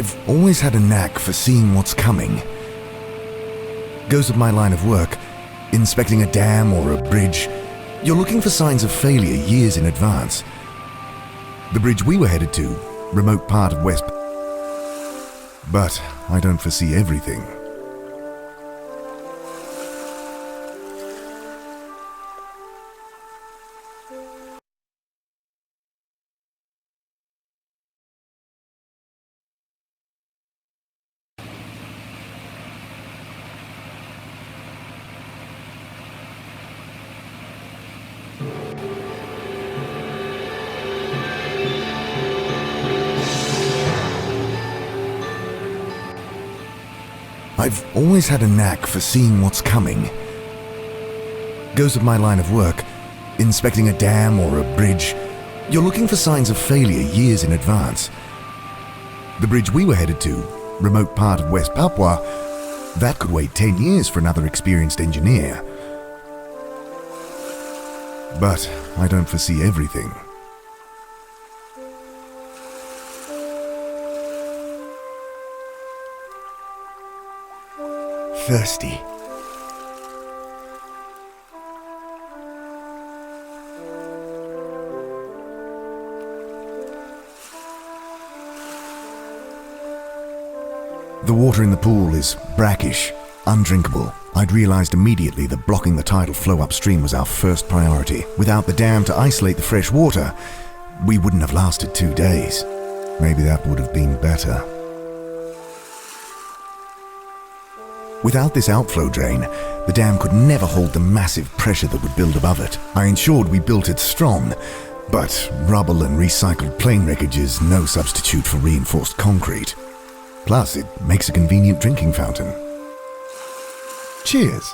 I've always had a knack for seeing what's coming. Goes with my line of work, inspecting a dam or a bridge. You're looking for signs of failure years in advance. The bridge we were headed to, remote part of West. But I don't foresee everything. I've always had a knack for seeing what's coming. Goes with my line of work, inspecting a dam or a bridge. You're looking for signs of failure years in advance. The bridge we were headed to, remote part of West Papua, that could wait 10 years for another experienced engineer. But I don't foresee everything. Thirsty. The water in the pool is brackish, undrinkable. I'd realized immediately that blocking the tidal flow upstream was our first priority. Without the dam to isolate the fresh water, we wouldn't have lasted 2 days. Maybe that would have been better. Without this outflow drain, the dam could never hold the massive pressure that would build above it. I ensured we built it strong, but rubble and recycled plane wreckage is no substitute for reinforced concrete. Plus, it makes a convenient drinking fountain. Cheers!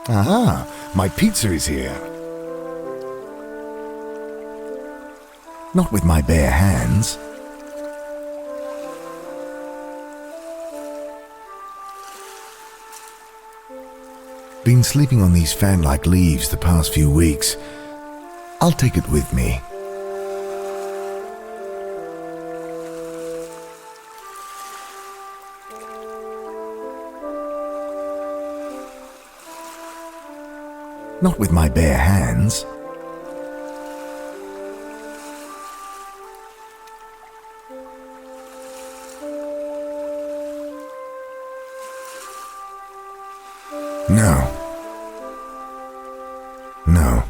Aha! My pizza is here. Not with my bare hands. Been sleeping on these fan-like leaves the past few weeks. I'll take it with me. Not with my bare hands. No. No.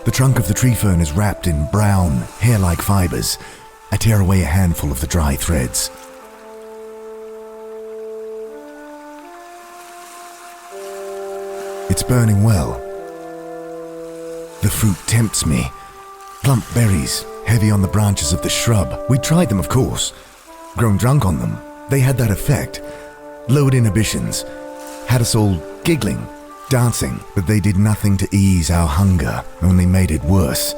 The trunk of the tree fern is wrapped in brown, hair-like fibers. I tear away a handful of the dry threads. It's burning well. The fruit tempts me. Plump berries, heavy on the branches of the shrub. We tried them, of course. Grown drunk on them. They had that effect. Lowered inhibitions. Had us all giggling, dancing, but they did nothing to ease our hunger, only made it worse.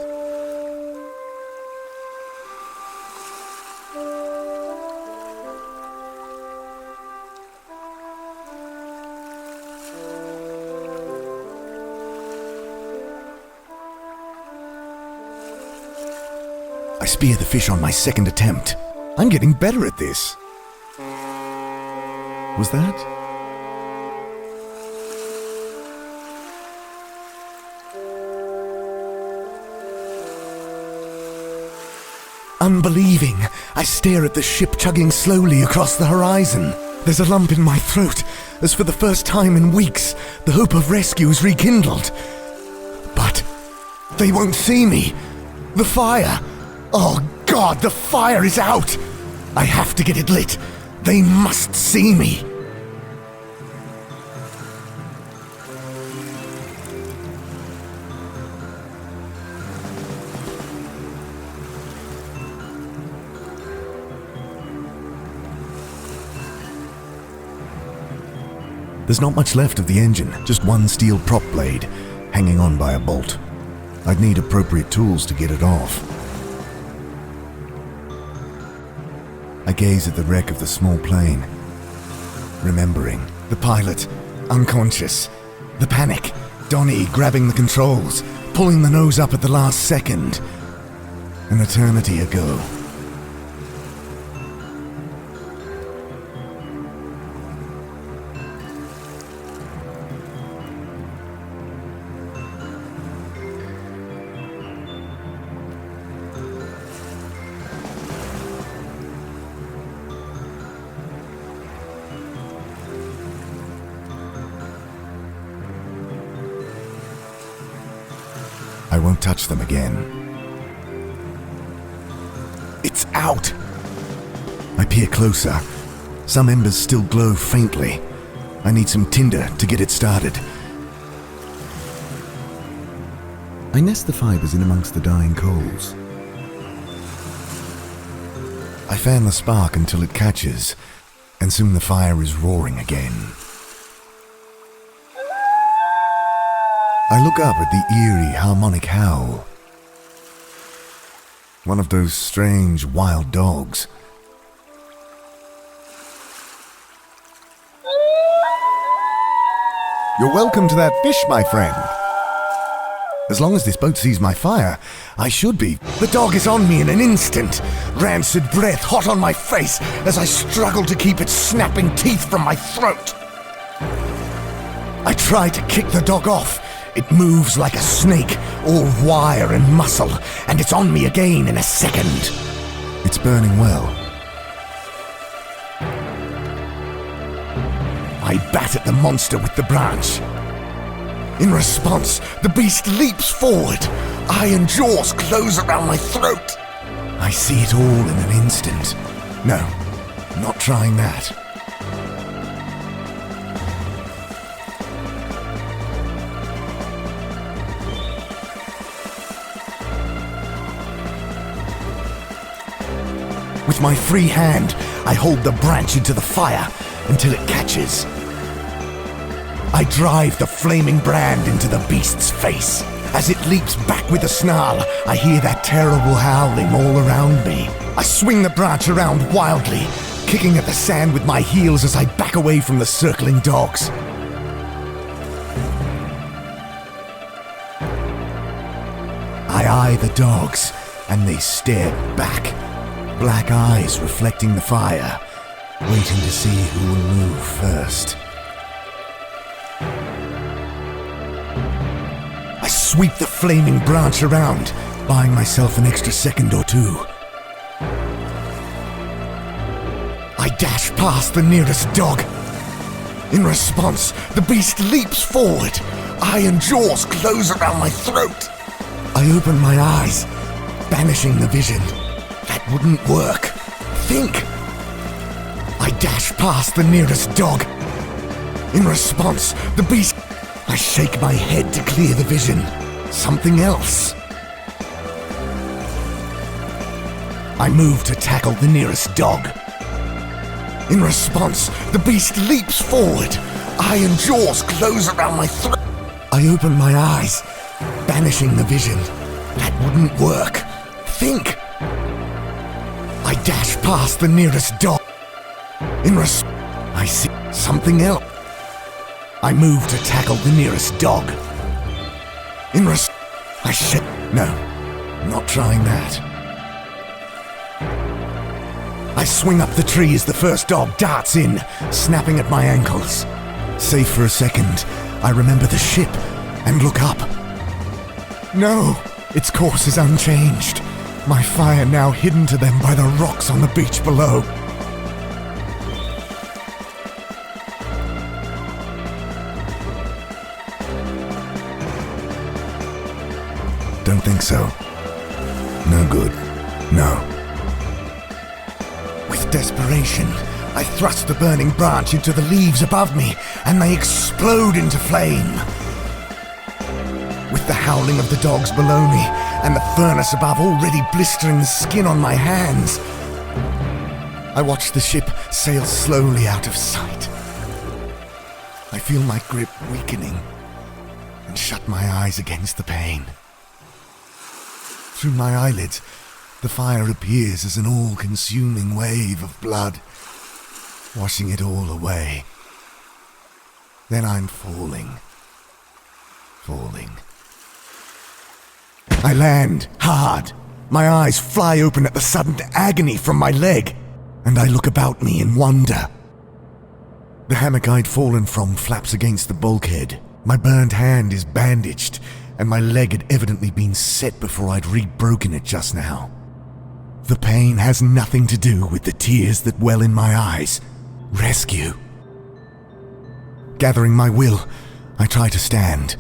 I spear the fish on my second attempt. I'm getting better at this. Was that? Unbelieving, I stare at the ship chugging slowly across the horizon. There's a lump in my throat, as for the first time in weeks, the hope of rescue is rekindled. But they won't see me. The fire. Oh God, the fire is out! I have to get it lit. They must see me. There's not much left of the engine, just one steel prop blade, hanging on by a bolt. I'd need appropriate tools to get it off. I gaze at the wreck of the small plane. remembering. The pilot, unconscious. The panic, Donnie grabbing the controls, pulling the nose up at the last second. An eternity ago. I won't touch them again. It's out! I peer closer. Some embers still glow faintly. I need some tinder to get it started. I nest the fibers in amongst the dying coals. I fan the spark until it catches, and soon the fire is roaring again. I look up at the eerie harmonic howl. One of those strange wild dogs. You're welcome to that fish, my friend. As long as this boat sees my fire, I should be. The dog is on me in an instant, rancid breath hot on my face as I struggle to keep its snapping teeth from my throat. I try to kick the dog off. It moves like a snake, all wire and muscle, and it's on me again in a second. It's burning well. I bat at the monster with the branch. In response, the beast leaps forward. Iron jaws close around my throat. I see it all in an instant. No, not trying that. With my free hand, I hold the branch into the fire until it catches. I drive the flaming brand into the beast's face. As it leaps back with a snarl, I hear that terrible howling all around me. I swing the branch around wildly, kicking at the sand with my heels as I back away from the circling dogs. I eye the dogs, and they stare back. Black eyes reflecting the fire, waiting to see who will move first. I sweep the flaming branch around, buying myself an extra second or two. I dash past the nearest dog. In response, the beast leaps forward. Iron jaws close around my throat. I open my eyes, banishing the vision. That wouldn't work. Think! I dash past the nearest dog. In response, the beast... I shake my head to clear the vision. Something else. I move to tackle the nearest dog. In response, the beast leaps forward. Iron jaws close around my throat. I open my eyes, banishing the vision. That wouldn't work. Think! I dash past the nearest dog. I see something else. I move to tackle the nearest dog. I shake. No, not trying that. I swing up the tree as the first dog darts in, snapping at my ankles. Safe for a second, I remember the ship and look up. No, its course is unchanged. My fire now hidden to them by the rocks on the beach below. Don't think so. No good. No. With desperation, I thrust the burning branch into the leaves above me, and they explode into flame. With the howling of the dogs below me, and the furnace above already blistering the skin on my hands, I watch the ship sail slowly out of sight. I feel my grip weakening, and shut my eyes against the pain. Through my eyelids, the fire appears as an all-consuming wave of blood. washing it all away. Then I'm falling. I land hard. My eyes fly open at the sudden agony from my leg, and I look about me in wonder. The hammock I'd fallen from flaps against the bulkhead. My burned hand is bandaged, and my leg had evidently been set before I'd re-broken it just now. The pain has nothing to do with the tears that well in my eyes. Rescue. Gathering my will, I try to stand.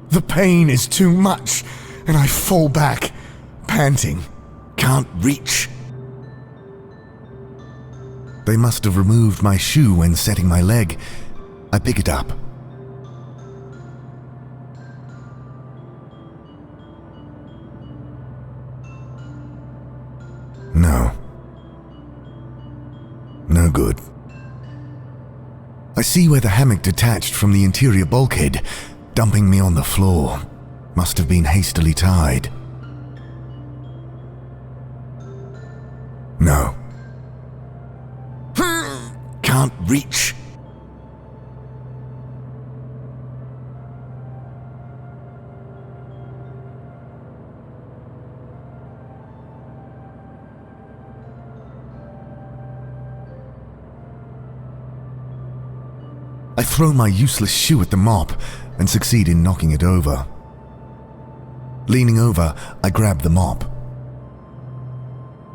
The pain is too much, and I fall back, panting. Can't reach. They must have removed my shoe when setting my leg. I pick it up. No good. I see where the hammock detached from the interior bulkhead, dumping me on the floor. Must have been hastily tied. No. Can't reach. I throw my useless shoe at the mop and succeed in knocking it over. Leaning over, I grab the mop.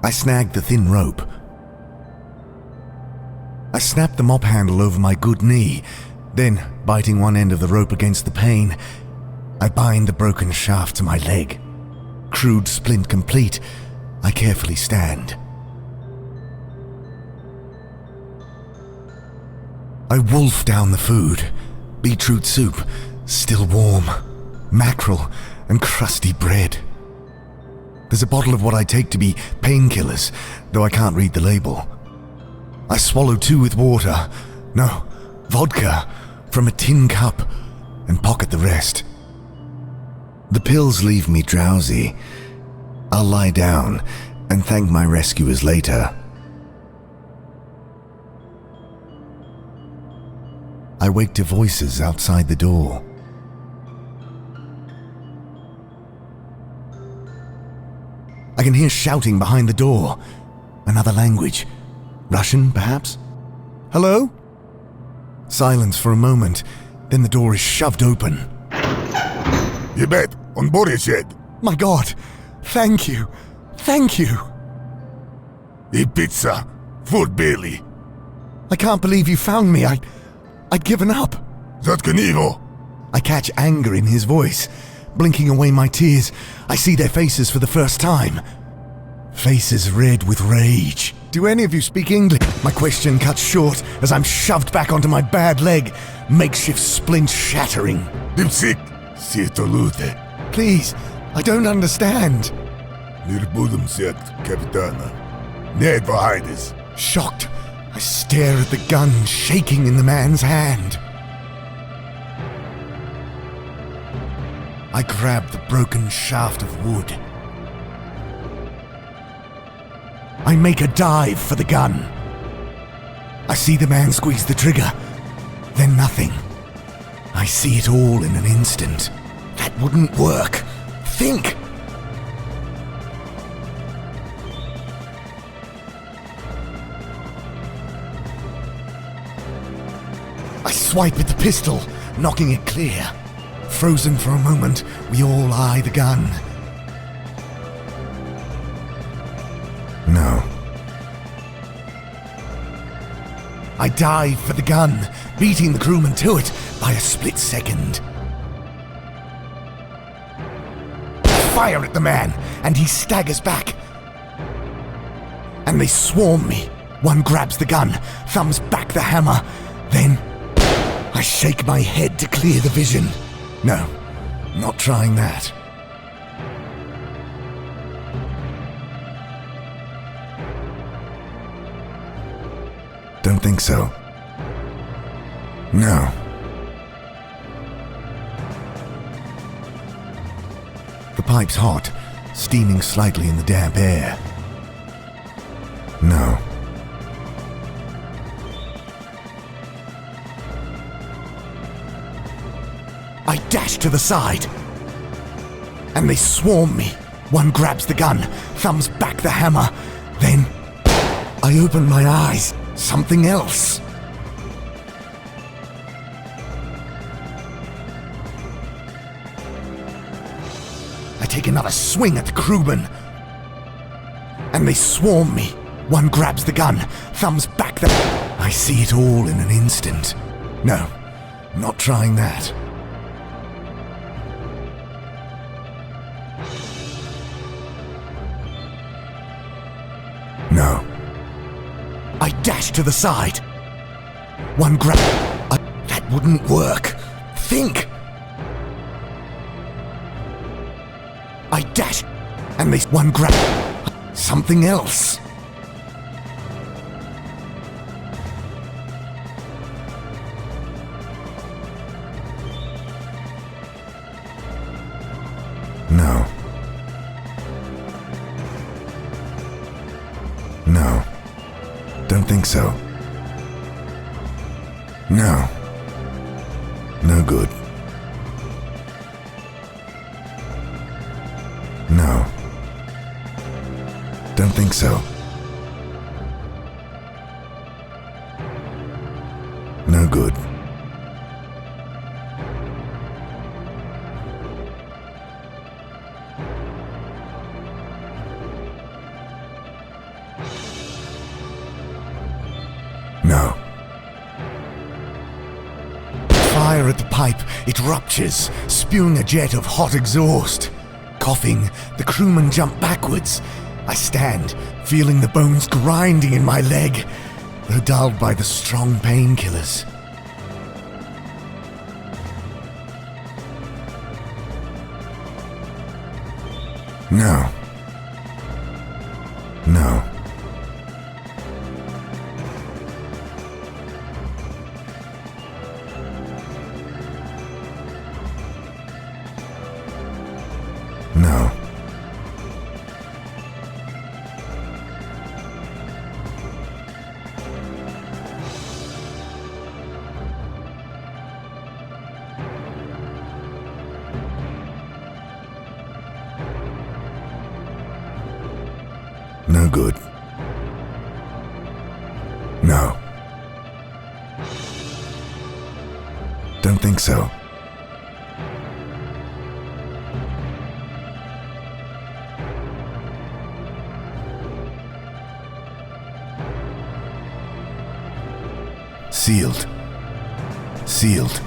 I snag the thin rope. I snap the mop handle over my good knee, then, biting one end of the rope against the pane, I bind the broken shaft to my leg. Crude splint complete, I carefully stand. I wolf down the food. Beetroot soup, still warm, mackerel, and crusty bread. There's a bottle of what I take to be painkillers, though I can't read the label. I swallow 2 with water, no, vodka, from a tin cup, and pocket the rest. The pills leave me drowsy. I'll lie down and thank my rescuers later. I wake to voices outside the door. I can hear shouting behind the door. Another language. Russian, perhaps? Hello? Silence for a moment, then the door is shoved open. Ебать, он борется. My God! Thank you! Thank you! И pizza. Food belly. I can't believe you found me. I'd given up. Заткни его. I catch anger in his voice. Blinking away my tears, I see their faces for the first time. Faces red with rage. Do any of you speak English? My question cuts short as I'm shoved back onto my bad leg, makeshift splint shattering. Дипсик. Ситолуте. Please, I don't understand. Мир будем сет, капитана. Нет вahaides. Shocked, I stare at the gun shaking in the man's hand. I grab the broken shaft of wood. I make a dive for the gun. I see the man squeeze the trigger, then nothing. I see it all in an instant. That wouldn't work. Think! I swipe at the pistol, knocking it clear. Frozen for a moment, we all eye the gun. No. I dive for the gun, beating the crewman to it by a split second. Fire at the man, and he staggers back. And they swarm me. One grabs the gun, thumbs back the hammer. Then, I shake my head to clear the vision. No, not trying that. Don't think so. No. The pipe's hot, steaming slightly in the damp air. No. I dash to the side, and they swarm me. One grabs the gun, thumbs back the hammer. Then I open my eyes. Something else. I take another swing at the crewman, and they swarm me. One grabs the gun, thumbs back the... I see it all in an instant. No, not trying that. No. I dash to the side. One grab... that wouldn't work. Think! I dash, and they... one grab... something else. No. No. Don't think so. No. No good. No. Don't think so. No good. No. Fire at the pipe, it ruptures, spewing a jet of hot exhaust. Coughing, the crewmen jump backwards. I stand, feeling the bones grinding in my leg, though dulled by the strong painkillers. No. No. No. No good. No. Don't think so. Sealed. Sealed.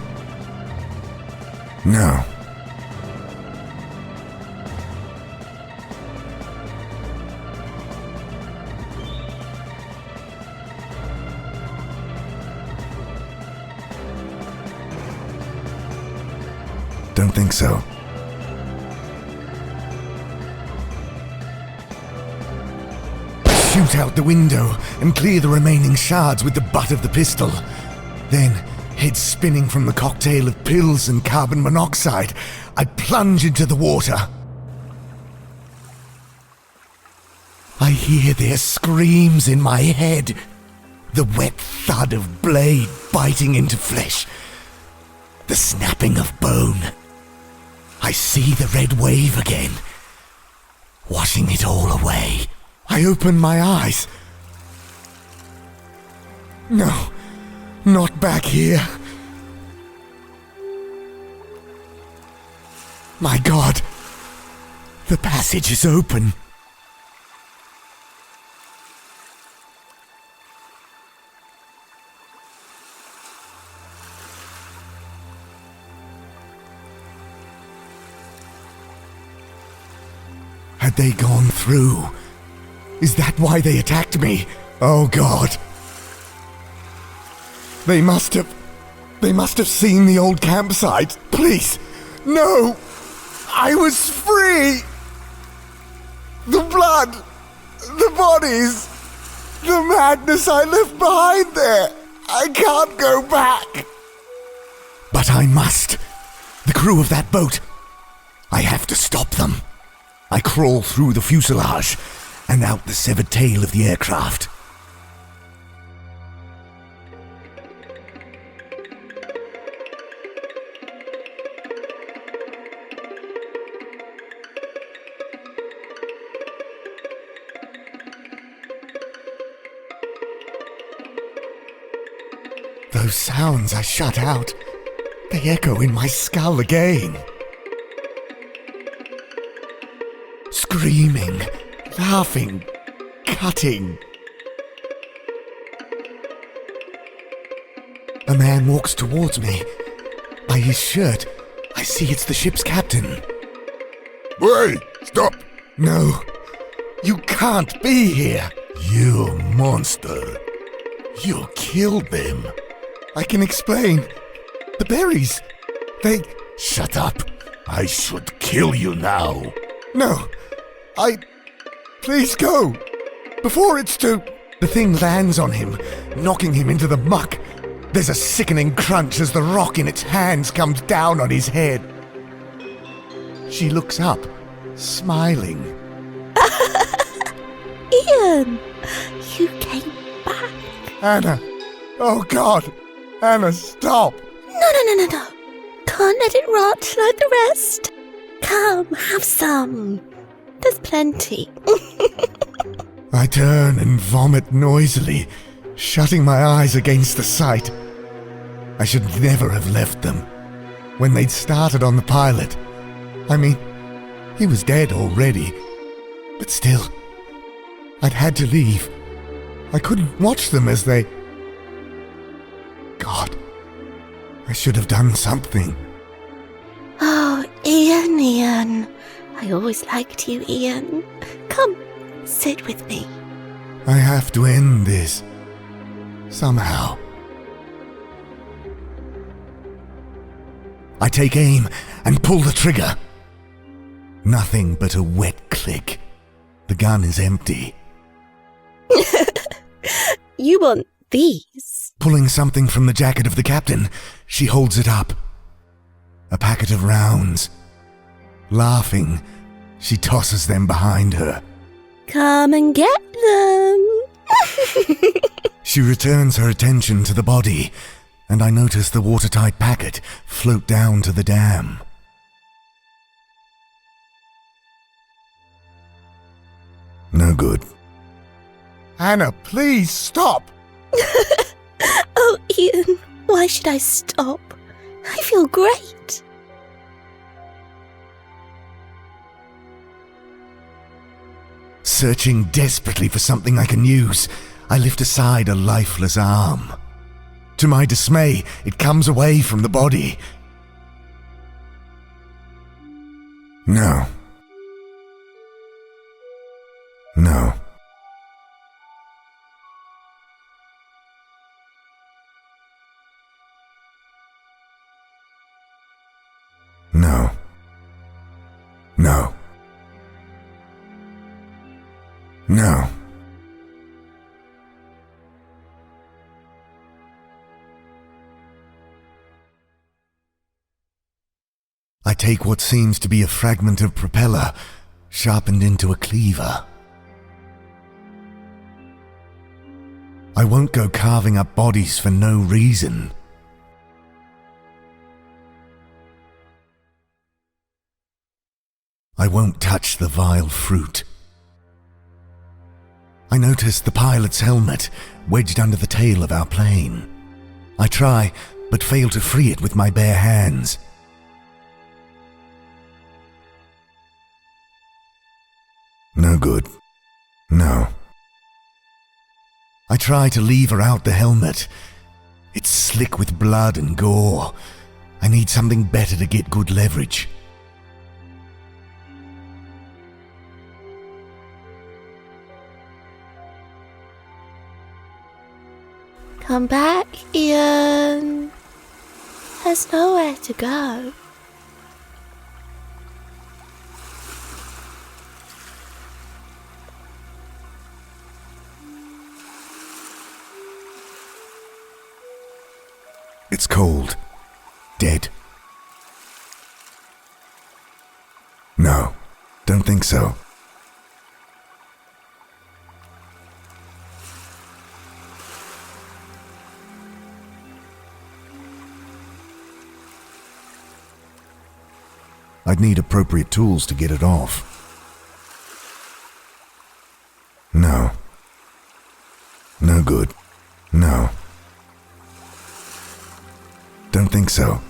No. Don't think so. Shoot out the window and clear the remaining shards with the butt of the pistol. Then, head spinning from the cocktail of pills and carbon monoxide, I plunge into the water. I hear their screams in my head, the wet thud of blade biting into flesh, the snapping of bone. I see the red wave again, washing it all away. I open my eyes. No, not back here. My God, the passage is open. Had they gone through? Is that why they attacked me? Oh God. They must have seen the old campsite. Please, no! I was free! The blood! The bodies! The madness I left behind there! I can't go back! But I must. The crew of that boat. I have to stop them. I crawl through the fuselage and out the severed tail of the aircraft. those sounds I shut out, they echo in my skull again. Screaming, laughing, cutting. A man walks towards me. By his shirt, I see it's the ship's captain. Hey, stop! No, you can't be here. You monster. You killed them. I can explain. The berries, they... Shut up. I should kill you now. No, Please go. Before it's too... The thing lands on him, knocking him into the muck. There's a sickening crunch as the rock in its hands comes down on his head. She looks up, smiling. Ian, you came back. Anna. Oh, God. Anna, stop. No. Can't let it rot like the rest. Come, have some. There's plenty. I turn and vomit noisily, shutting my eyes against the sight. I should never have left them. When they'd started on the pilot. I mean, he was dead already. But still, I'd had to leave. I couldn't watch them as they... God, I should have done something. Oh, Ian. I always liked you, Ian. Come, sit with me. I have to end this. Somehow. I take aim and pull the trigger. Nothing but a wet click. The gun is empty. You want these? Pulling something from the jacket of the captain, she holds it up. A packet of rounds. Laughing, she tosses them behind her. Come and get them. She returns her attention to the body, and I notice the watertight packet float down to the dam. No good. Anna, please stop! Oh, Ian, why should I stop? I feel great. Searching desperately for something I can use, I lift aside a lifeless arm. To my dismay, it comes away from the body. No. No. No. No. No. I take what seems to be a fragment of propeller, sharpened into a cleaver. I won't go carving up bodies for no reason. I won't touch the vile fruit. I notice the pilot's helmet wedged under the tail of our plane. I try, but fail to free it with my bare hands. No good. No. I try to lever out the helmet. It's slick with blood and gore. I need something better to get good leverage. Come back, Ian. There's nowhere to go. It's cold. Dead. No, don't think so. I'd need appropriate tools to get it off. No. No good. No. Don't think so.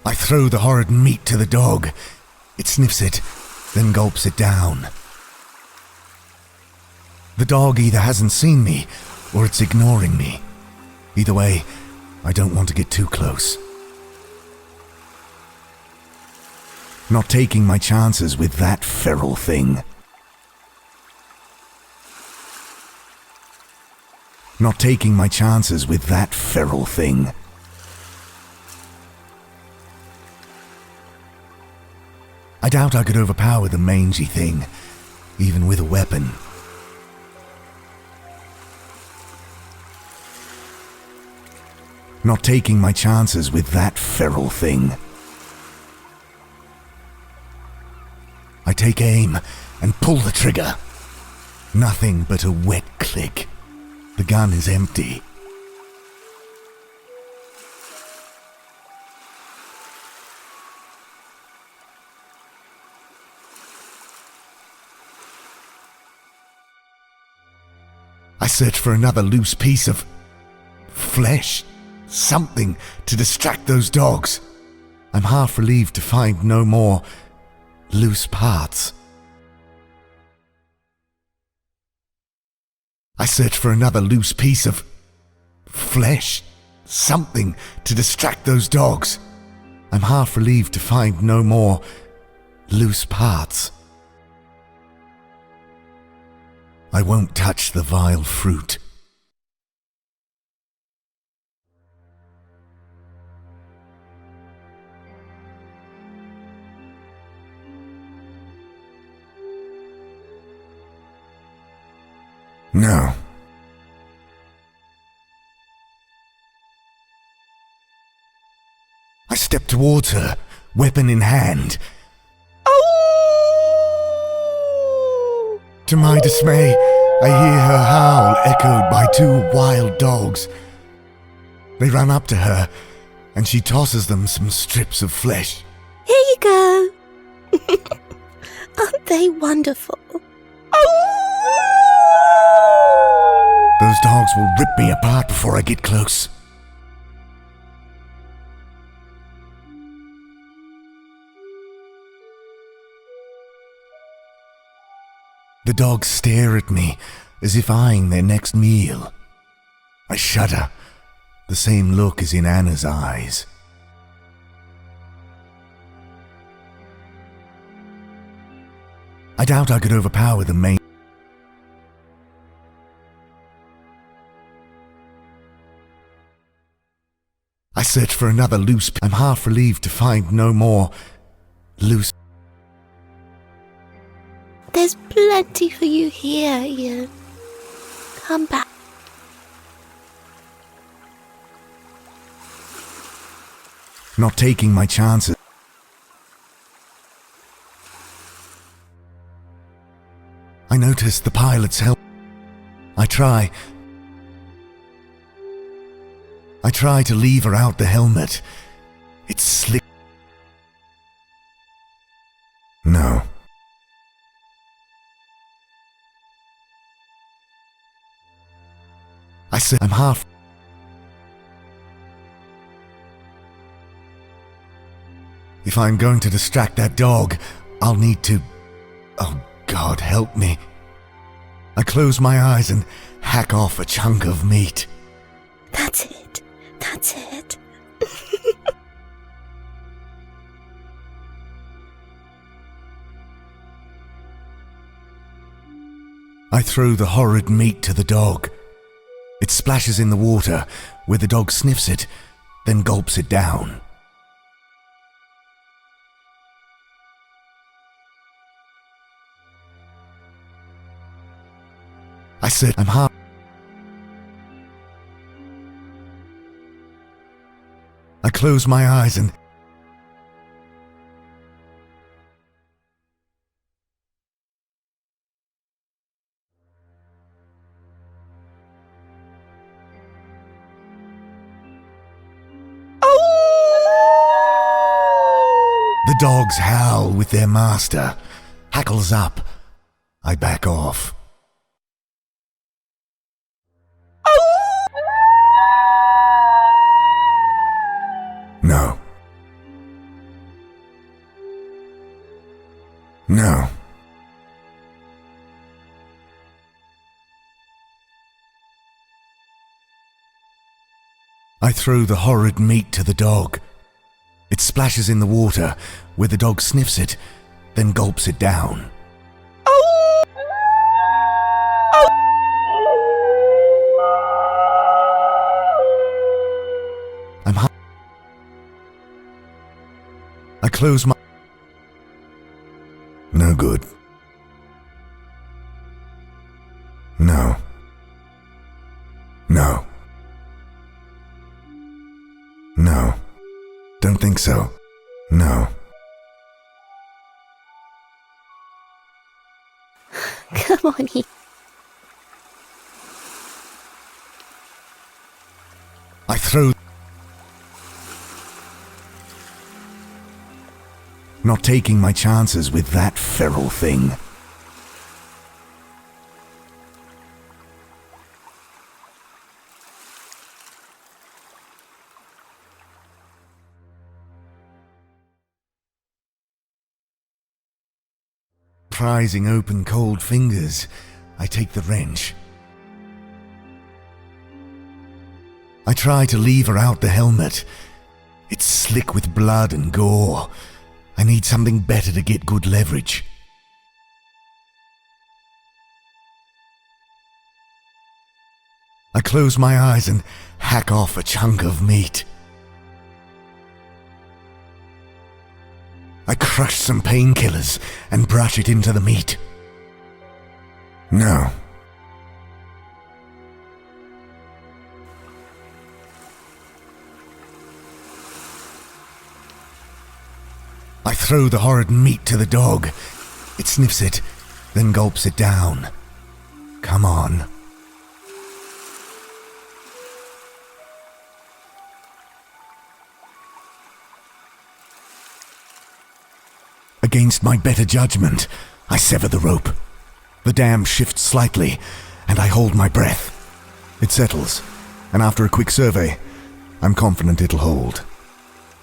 I throw the horrid meat to the dog. It sniffs it, then gulps it down. The dog either hasn't seen me, or it's ignoring me. Either way, I don't want to get too close. Not taking my chances with that feral thing. Not taking my chances with that feral thing. I doubt I could overpower the mangy thing, even with a weapon. Not taking my chances with that feral thing. I take aim and pull the trigger. Nothing but a wet click. The gun is empty. I search for another loose piece of flesh, something to distract those dogs. I'm half relieved to find no more loose parts. I search for another loose piece of flesh, something to distract those dogs. I'm half relieved to find no more loose parts. I won't touch the vile fruit. No. I step towards her, weapon in hand. To my dismay, I hear her howl echoed by two wild dogs. They run up to her, and she tosses them some strips of flesh. Here you go. Aren't they wonderful? Those dogs will rip me apart before I get close. The dogs stare at me as if eyeing their next meal. I shudder. The same look is in Anna's eyes. I doubt I could overpower the main. I search for another loose. I'm half relieved to find no more loose. There's plenty for you here, Ian. Come back. Not taking my chances. I notice the pilot's helmet. I try to lever out the helmet. It's slick. No. I said I'm half. If I'm going to distract that dog, I'll need to. Oh, God, help me. I close my eyes and hack off a chunk of meat. That's it. That's it. I throw the horrid meat to the dog. It splashes in the water, where the dog sniffs it, then gulps it down. I said I'm half. I close my eyes and the dogs howl with their master. Hackles up. I back off. No. I throw the horrid meat to the dog. It splashes in the water, where the dog sniffs it, then gulps it down. I close my... No good. No. No. No. Don't think so. No. Come on, Ian. I throw... Not taking my chances with that feral thing. Prizing open cold fingers, I take the wrench. I try to lever out the helmet. It's slick with blood and gore. I need something better to get good leverage. I close my eyes and hack off a chunk of meat. I crush some painkillers and brush it into the meat. No. I throw the horrid meat to the dog. It sniffs it, then gulps it down. Come on. Against my better judgment, I sever the rope. The dam shifts slightly, and I hold my breath. It settles, and after a quick survey, I'm confident it'll hold,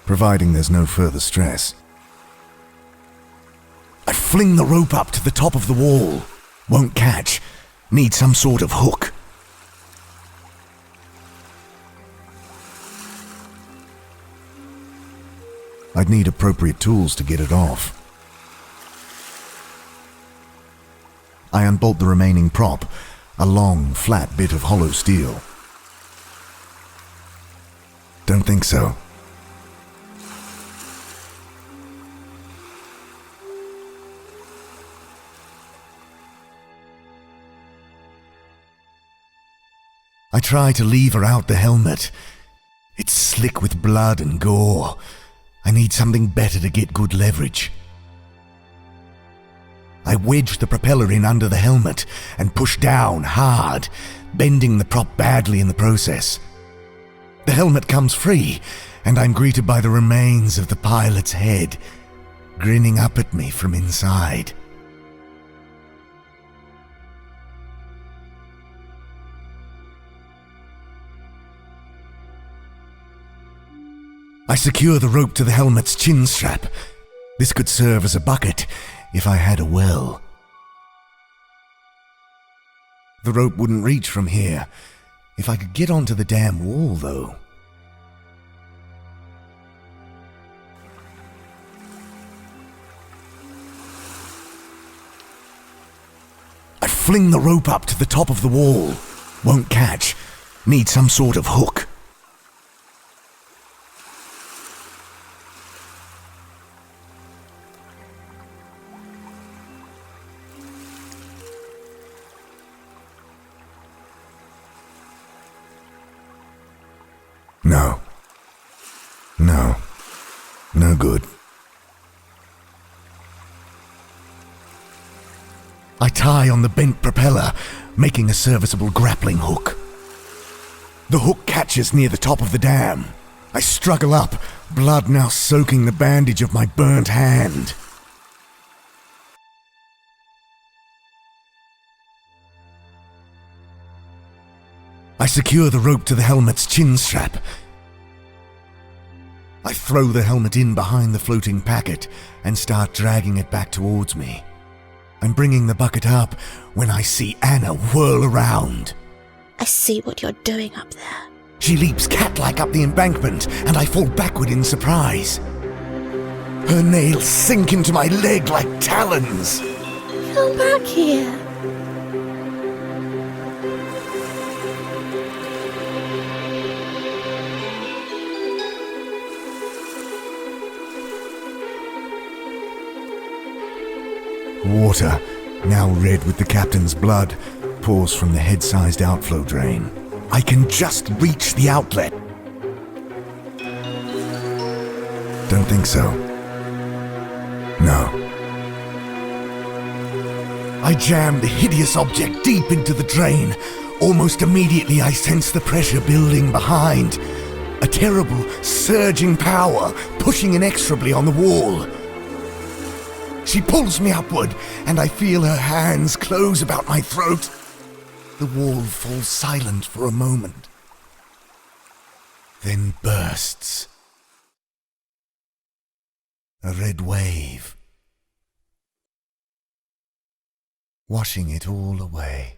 providing there's no further stress. I fling the rope up to the top of the wall. Won't catch. Need some sort of hook. I'd need appropriate tools to get it off. I unbolt the remaining prop, a long, flat bit of hollow steel. Don't think so. I try to lever out the helmet. It's slick with blood and gore. I need something better to get good leverage. I wedge the propeller in under the helmet and push down hard, bending the prop badly in the process. The helmet comes free, and I'm greeted by the remains of the pilot's head, grinning up at me from inside. I secure the rope to the helmet's chin strap. This could serve as a bucket if I had a well. The rope wouldn't reach from here. If I could get onto the damn wall, though. I fling the rope up to the top of the wall. Won't catch. Need some sort of hook. No. No. No good. I tie on the bent propeller, making a serviceable grappling hook. The hook catches near the top of the dam. I struggle up, blood now soaking the bandage of my burnt hand. I secure the rope to the helmet's chin strap. I throw the helmet in behind the floating packet and start dragging it back towards me. I'm bringing the bucket up when I see Anna whirl around. I see what you're doing up there. She leaps cat-like up the embankment, and I fall backward in surprise. Her nails sink into my leg like talons. Come back here. Water, now red with the captain's blood, pours from the head-sized outflow drain. I can just reach the outlet. Don't think so. No. I jam the hideous object deep into the drain. Almost immediately I sense the pressure building behind. A terrible, surging power pushing inexorably on the wall. She pulls me upward, and I feel her hands close about my throat. The wall falls silent for a moment, then bursts. A red wave, washing it all away.